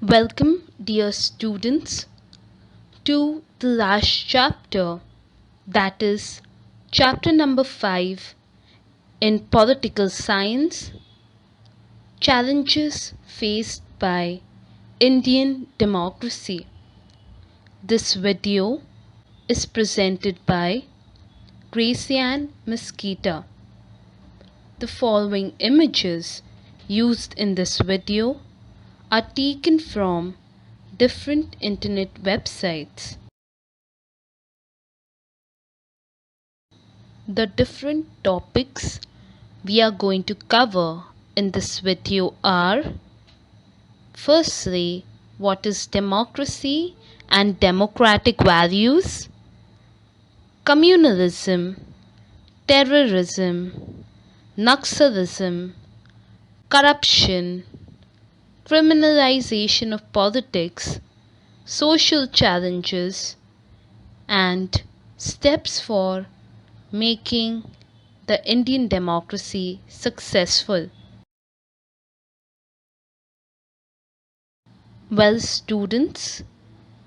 Welcome, dear students, to the last chapter, that is, chapter number 5 in Political Science, Challenges Faced by Indian Democracy. This video is presented by Grecienne Misquitta. The following images used in this video are taken from different internet websites. The different topics we are going to cover in this video are: firstly, what is democracy and democratic values, communalism, terrorism, Naxalism, corruption, criminalization of politics, social challenges, and steps for making the Indian democracy successful. Well, students,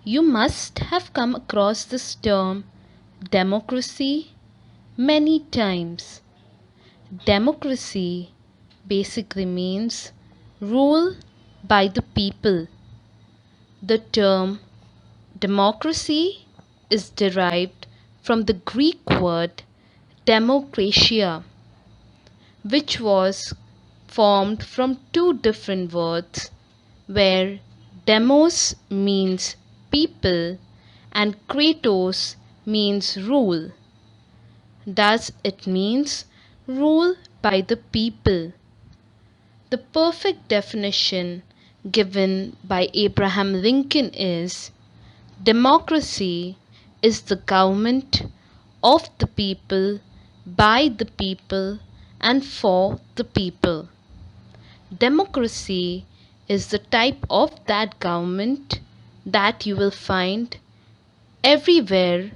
you must have come across this term democracy many times. Democracy basically means rule by the people. The term democracy is derived from the Greek word demokratia, which was formed from two different words, where demos means people and kratos means rule. Thus, it means rule by the people. The perfect definition given by Abraham Lincoln is: democracy is the government of the people, by the people, and for the people. Democracy is the type of that government that you will find everywhere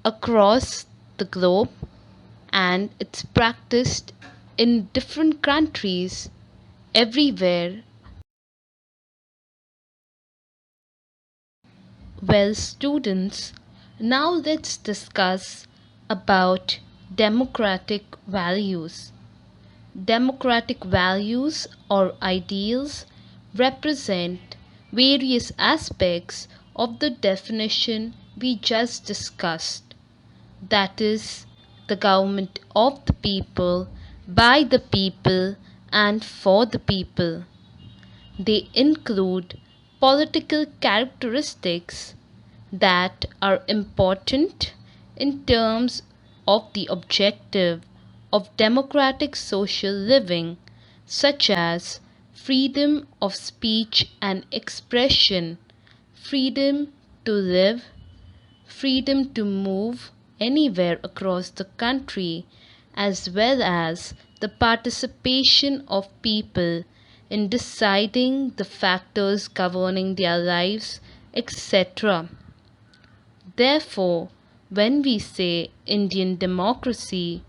across the globe, and it's practiced in different countries everywhere. Well, students, now let's discuss about democratic values. Democratic values or ideals represent various aspects of the definition we just discussed. That is, the government of the people, by the people, and for the people. They include political characteristics that are important in terms of the objective of democratic social living, such as freedom of speech and expression, freedom to live, freedom to move anywhere across the country, as well as the participation of people in deciding the factors governing their lives, etc. Therefore, when we say Indian democracy,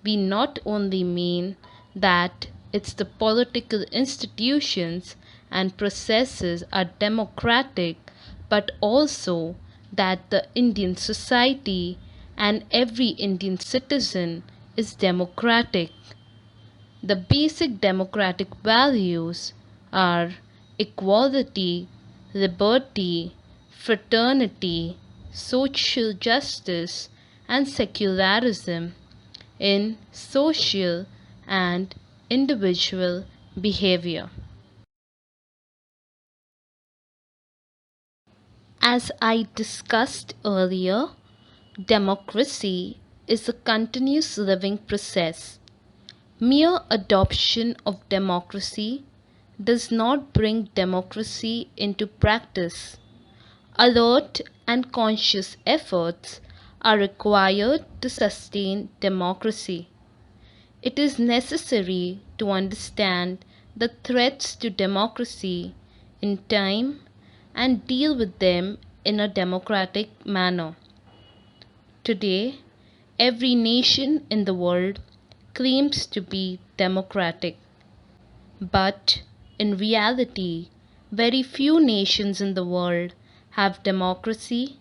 we not only mean that it's the political institutions and processes are democratic, but also that the Indian society and every Indian citizen is democratic. The basic democratic values are equality, liberty, fraternity, social justice, and secularism in social and individual behavior. As I discussed earlier, democracy is a continuous living process. Mere adoption of democracy does not bring democracy into practice. Alert and conscious efforts are required to sustain democracy. It is necessary to understand the threats to democracy in time and deal with them in a democratic manner. Today, every nation in the world claims to be democratic, but in reality, Very few nations in the world have democracy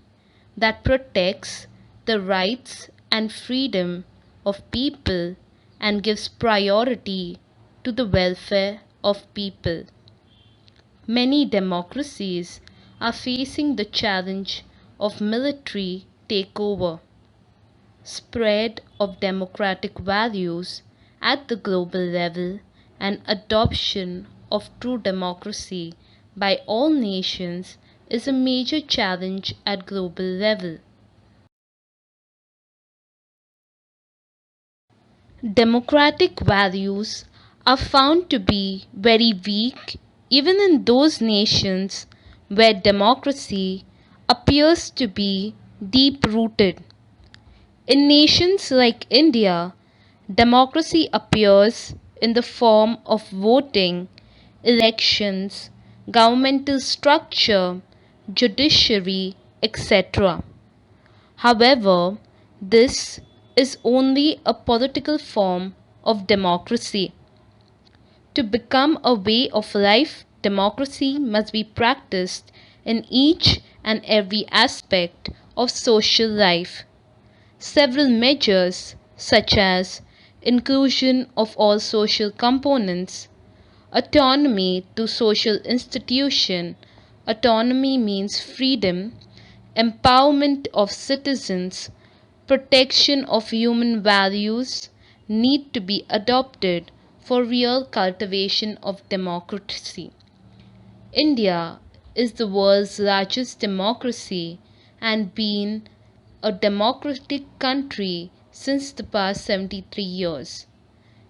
that protects the rights and freedom of people and gives priority to the welfare of people. Many democracies are facing the challenge of military takeover, spread of democratic values at the global level, and adoption of true democracy by all nations is a major challenge at global level. Democratic values are found to be very weak even in those nations where democracy appears to be deep rooted. In nations like India, democracy appears in the form of voting, elections, governmental structure, judiciary, etc. However, this is only a political form of democracy. To become a way of life, democracy must be practiced in each and every aspect of social life. Several measures, such as inclusion of all social components, autonomy to social institution, autonomy means freedom, empowerment of citizens, protection of human values, need to be adopted for real cultivation of democracy. India is the world's largest democracy and been a democratic country since the past 73 years.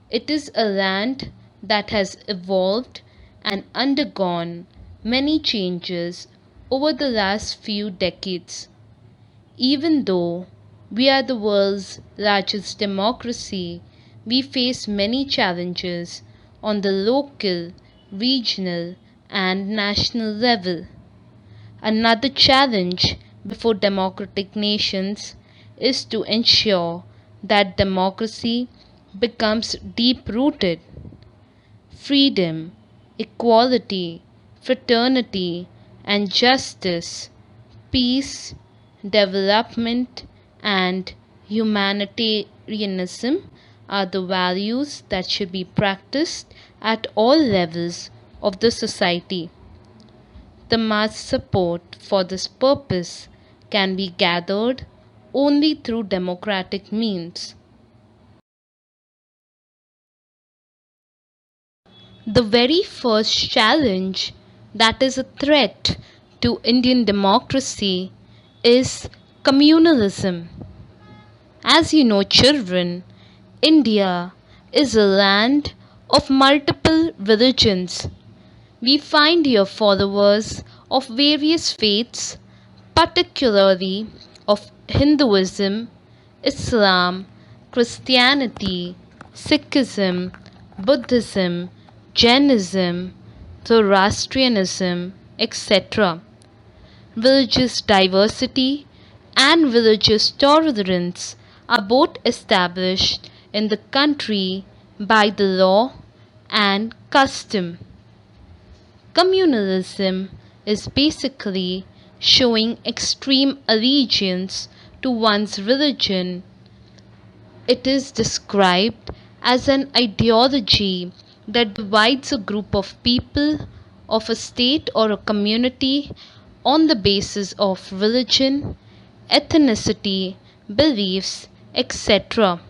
It is a land that has evolved and undergone many changes over the last few decades. Even though we are the world's largest democracy, we face many challenges on the local, regional, and national level. Another challenge before democratic nations is to ensure that democracy becomes deep rooted. Freedom, equality, fraternity, and justice, peace, development, and humanitarianism are the values that should be practiced at all levels of the society. The mass support for this purpose can be gathered only through democratic means. The very first challenge that is a threat to Indian democracy is communalism. As you know, children, India is a land of multiple religions. We find here followers of various faiths, particularly of Hinduism, Islam, Christianity, Sikhism, Buddhism, Jainism, Zoroastrianism, etc. Religious diversity and religious tolerance are both established in the country by the law and custom. Communalism is basically showing extreme allegiance to one's religion. It is described as an ideology that divides a group of people, of a state or a community on the basis of religion, ethnicity, beliefs, etc.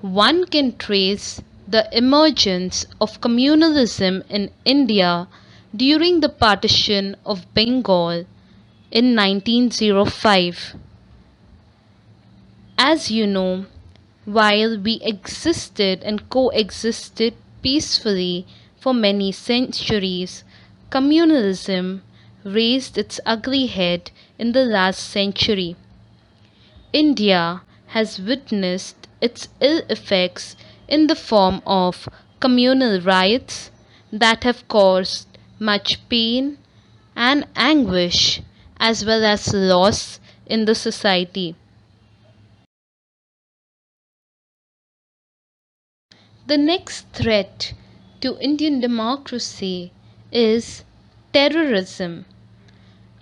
One can trace the emergence of communalism in India during the partition of Bengal in 1905. As you know, while we existed and coexisted peacefully for many centuries, communalism raised its ugly head in the last century. India has witnessed its ill effects in the form of communal riots that have caused much pain and anguish as well as loss in the society. The next threat to Indian democracy is terrorism.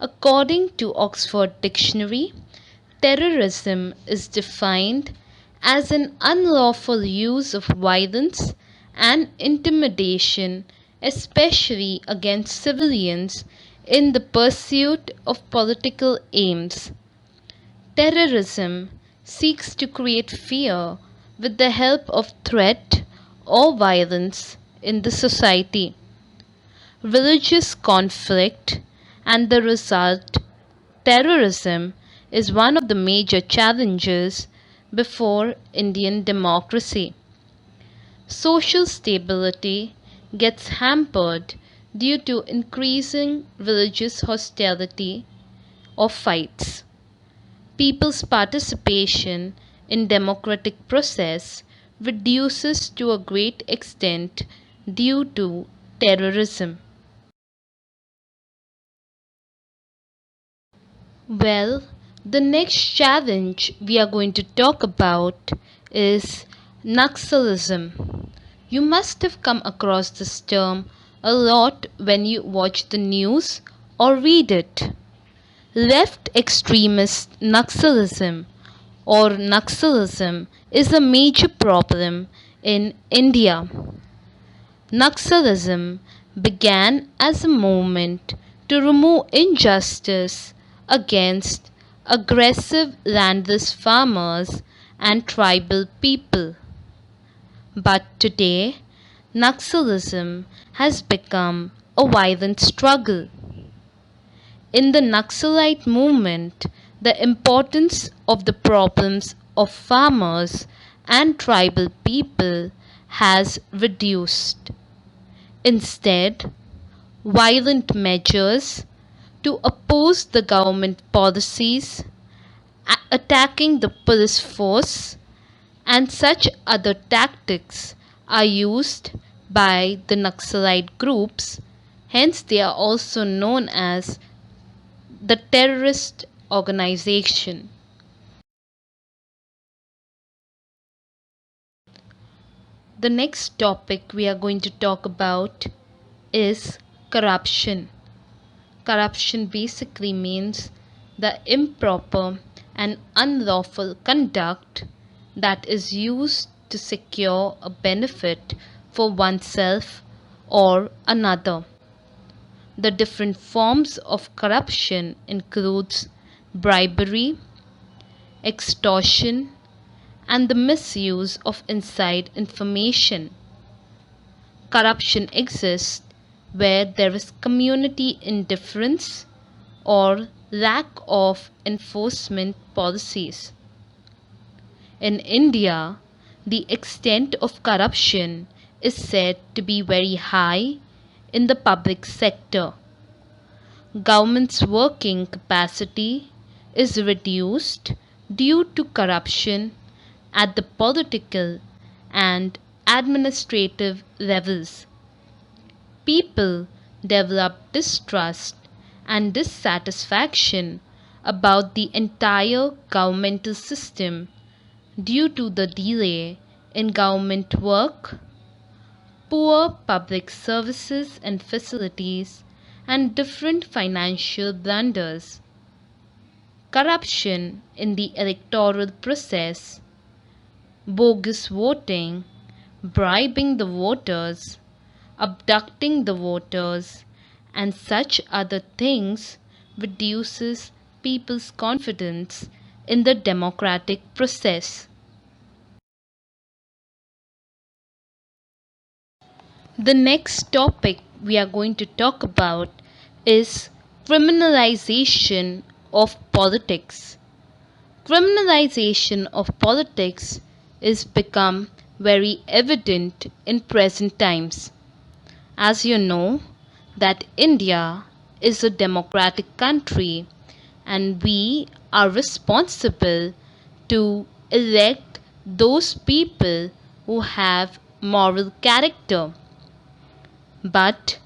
According to Oxford Dictionary, terrorism is defined as an unlawful use of violence and intimidation, especially against civilians, in the pursuit of political aims. Terrorism seeks to create fear with the help of threat or violence in the society. Religious conflict and the result, terrorism, is one of the major challenges before Indian democracy. Social stability gets hampered due to increasing religious hostility or fights. People's participation in democratic process reduces to a great extent due to terrorism. Well, the next challenge we are going to talk about is Naxalism. You must have come across this term a lot when you watch the news or read it. Left extremist Naxalism or Naxalism is a major problem in India. Naxalism began as a movement to remove injustice against aggressive landless farmers and tribal people. But today, Naxalism has become a violent struggle. In the Naxalite movement, the importance of the problems of farmers and tribal people has reduced. Instead, violent measures to oppose the government policies, attacking the police force, and such other tactics are used by the Naxalite groups, hence, they are also known as the terrorist organization. The next topic we are going to talk about is corruption. Corruption basically means the improper and unlawful conduct that is used to secure a benefit for oneself or another. The different forms of corruption includes bribery, extortion, and the misuse of inside information. Corruption exists where there is community indifference or lack of enforcement policies. In India, the extent of corruption is said to be very high in the public sector. Government's working capacity is reduced due to corruption at the political and administrative levels. People develop distrust and dissatisfaction about the entire governmental system due to the delay in government work, poor public services and facilities, and different financial blunders. Corruption in the electoral process, bogus voting, bribing the voters, abducting the voters, and such other things reduces people's confidence in the democratic process. The next topic we are going to talk about is criminalization of politics. Criminalization of politics is become very evident in present times. As you know, that India is a democratic country and we are responsible to elect those people who have moral character. But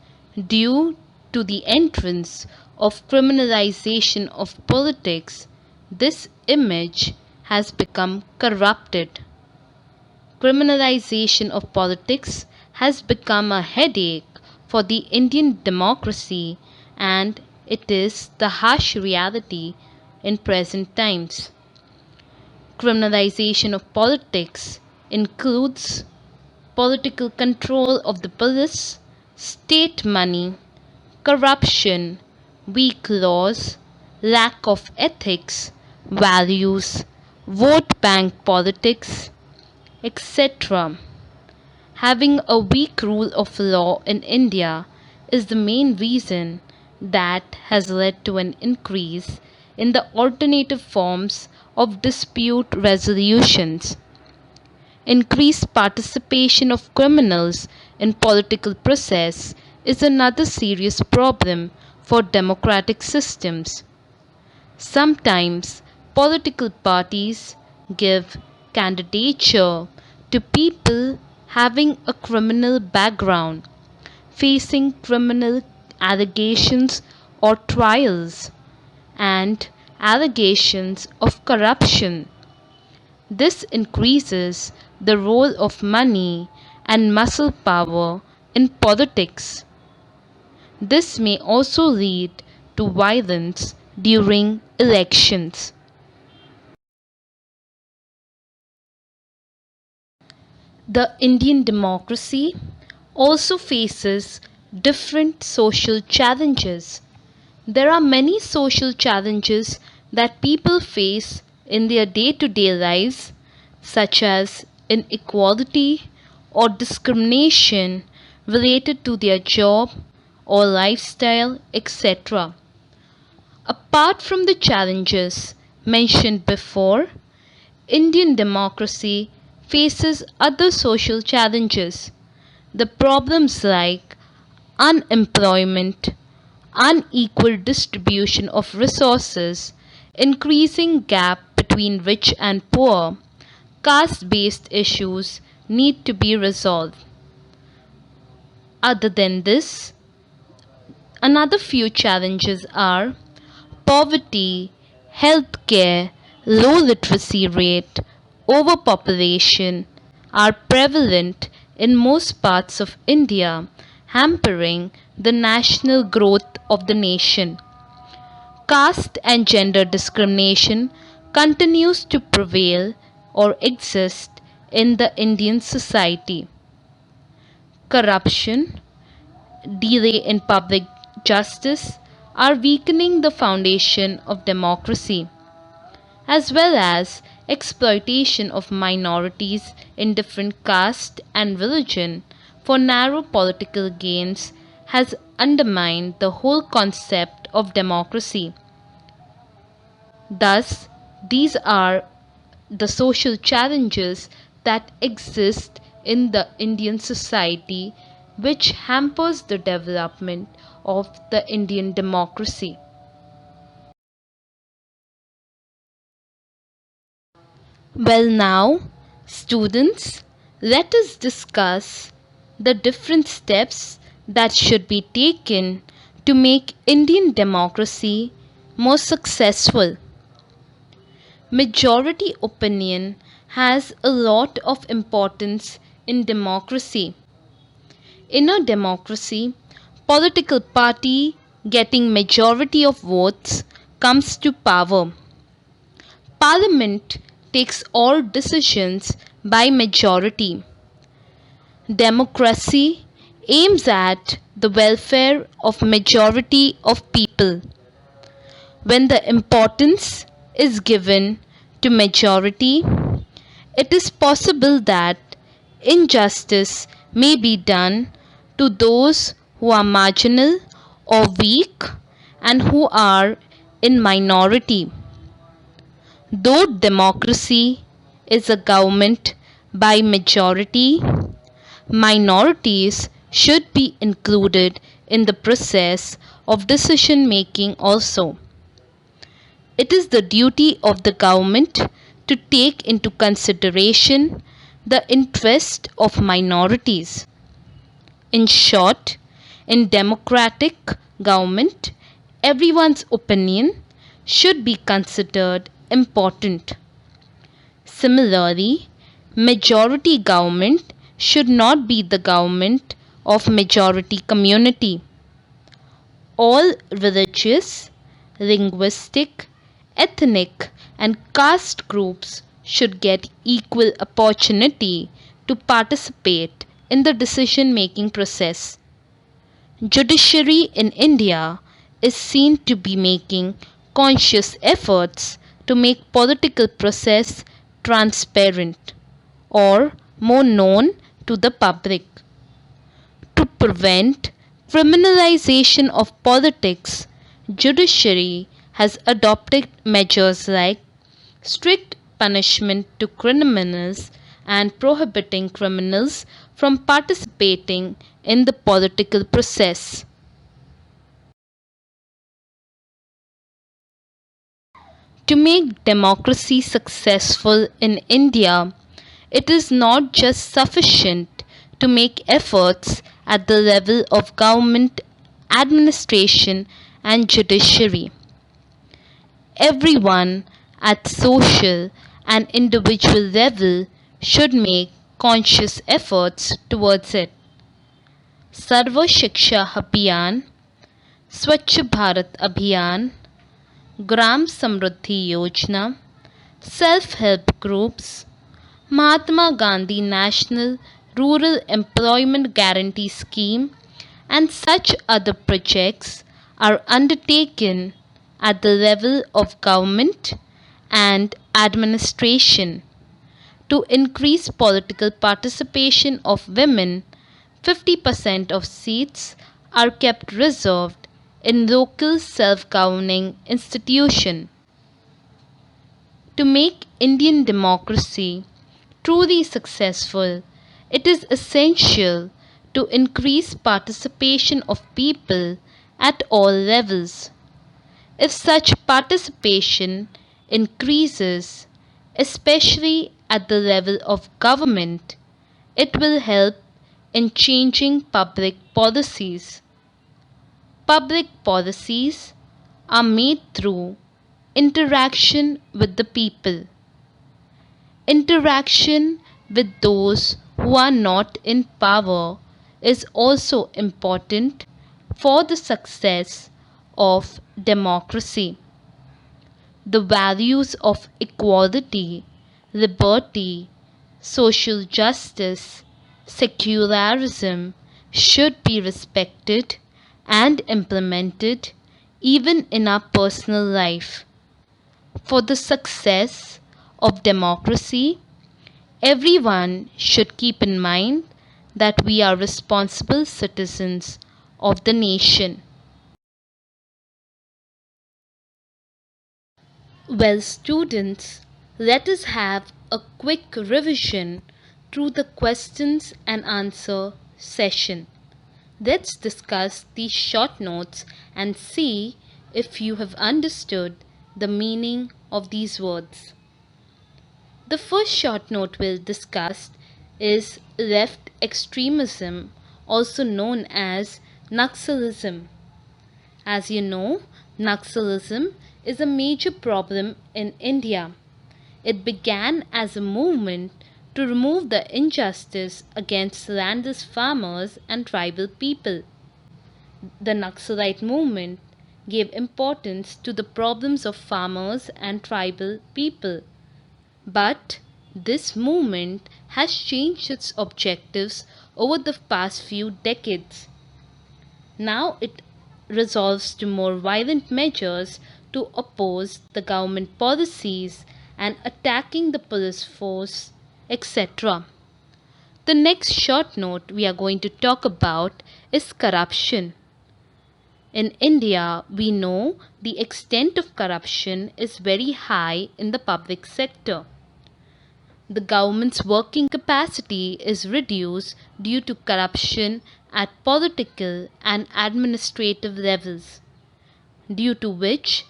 due to the entrance of criminalization of politics, this image has become corrupted. Criminalization of politics has become a headache for the Indian democracy, and it is the harsh reality in present times. Criminalization of politics includes political control of the police, state money, corruption, weak laws, lack of ethics, values, vote bank politics, etc. Having a weak rule of law in India is the main reason that has led to an increase in the alternative forms of dispute resolutions. Increased participation of criminals in political process is another serious problem for democratic systems. Sometimes political parties give candidature to people having a criminal background, facing criminal allegations or trials, and allegations of corruption. This increases the role of money and muscle power in politics. This may also lead to violence during elections. The Indian democracy also faces different social challenges. There are many social challenges that people face in their day-to-day lives, such as inequality or discrimination related to their job or lifestyle, etc. Apart from the challenges mentioned before, Indian democracy faces other social challenges. The problems like unemployment, unequal distribution of resources, increasing gap between rich and poor, caste-based issues need to be resolved. Other than this, another few challenges are poverty, healthcare, low literacy rate, overpopulation are prevalent in most parts of India, hampering the national growth of the nation. Caste and gender discrimination continues to prevail or exist in the Indian society. Corruption, delay in public justice are weakening the foundation of democracy, as well as exploitation of minorities in different caste and religion for narrow political gains has undermined the whole concept of democracy. Thus, these are the social challenges that exist in the Indian society which hampers the development of the Indian democracy. Well, now, students, let us discuss the different steps that should be taken to make Indian democracy more successful. Majority opinion has a lot of importance in democracy. In a democracy, political party getting majority of votes comes to power. Parliament takes all decisions by majority. Democracy aims at the welfare of majority of people. When the importance is given to majority, it is possible that injustice may be done to those who are marginal or weak and who are in minority. Though democracy is a government by majority, minorities should be included in the process of decision making also. It is the duty of the government to take into consideration the interest of minorities. In short, in democratic government, everyone's opinion should be considered important. Similarly, majority government should not be the government of majority community. All religious, linguistic, ethnic, and caste groups should get equal opportunity to participate in the decision-making process. Judiciary in India is seen to be making conscious efforts to make political process transparent or more known to the public. To prevent criminalization of politics, judiciary has adopted measures like strict punishment to criminals and prohibiting criminals from participating in the political process. To make democracy successful in India, it is not just sufficient to make efforts at the level of government, administration, and judiciary. Everyone at social and individual level should make conscious efforts towards it. Sarva Shiksha Abhiyan, Swachh Bharat Abhiyan, Gram Samruddhi Yojana, self-help groups, Mahatma Gandhi National Rural Employment Guarantee Scheme, and such other projects are undertaken at the level of government and administration. To increase political participation of women, 50% of seats are kept reserved in local self-governing institutions. To make Indian democracy truly successful, it is essential to increase participation of people at all levels. If such participation increases, especially at the level of government, it will help in changing public policies. Public policies are made through interaction with the people. Interaction with those who are not in power is also important for the success of democracy. The values of equality, liberty, social justice, secularism should be respected and implemented even in our personal life. For the success of democracy, everyone should keep in mind that we are responsible citizens of the nation. Well, students, let us have a quick revision through the questions and answer session. Let's discuss these short notes and see if you have understood the meaning of these words. The first short note we'll discuss is left extremism, also known as Naxalism. As you know, Naxalism is a major problem in India. It began as a movement to remove the injustice against landless farmers and tribal people. The Naxalite movement gave importance to the problems of farmers and tribal people. But this movement has changed its objectives over the past few decades. Now it resolves to more violent measures to oppose the government policies and attacking the police force, etc. The next short note we are going to talk about is corruption. In India, we know the extent of corruption is very high in the public sector. The government's working capacity is reduced due to corruption at political and administrative levels, due to which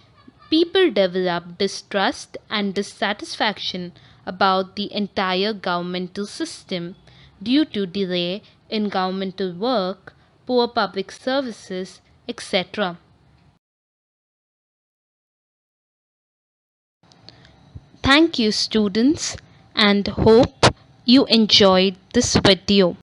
people develop distrust and dissatisfaction about the entire governmental system due to delay in governmental work, poor public services, etc. Thank you, students, and hope you enjoyed this video.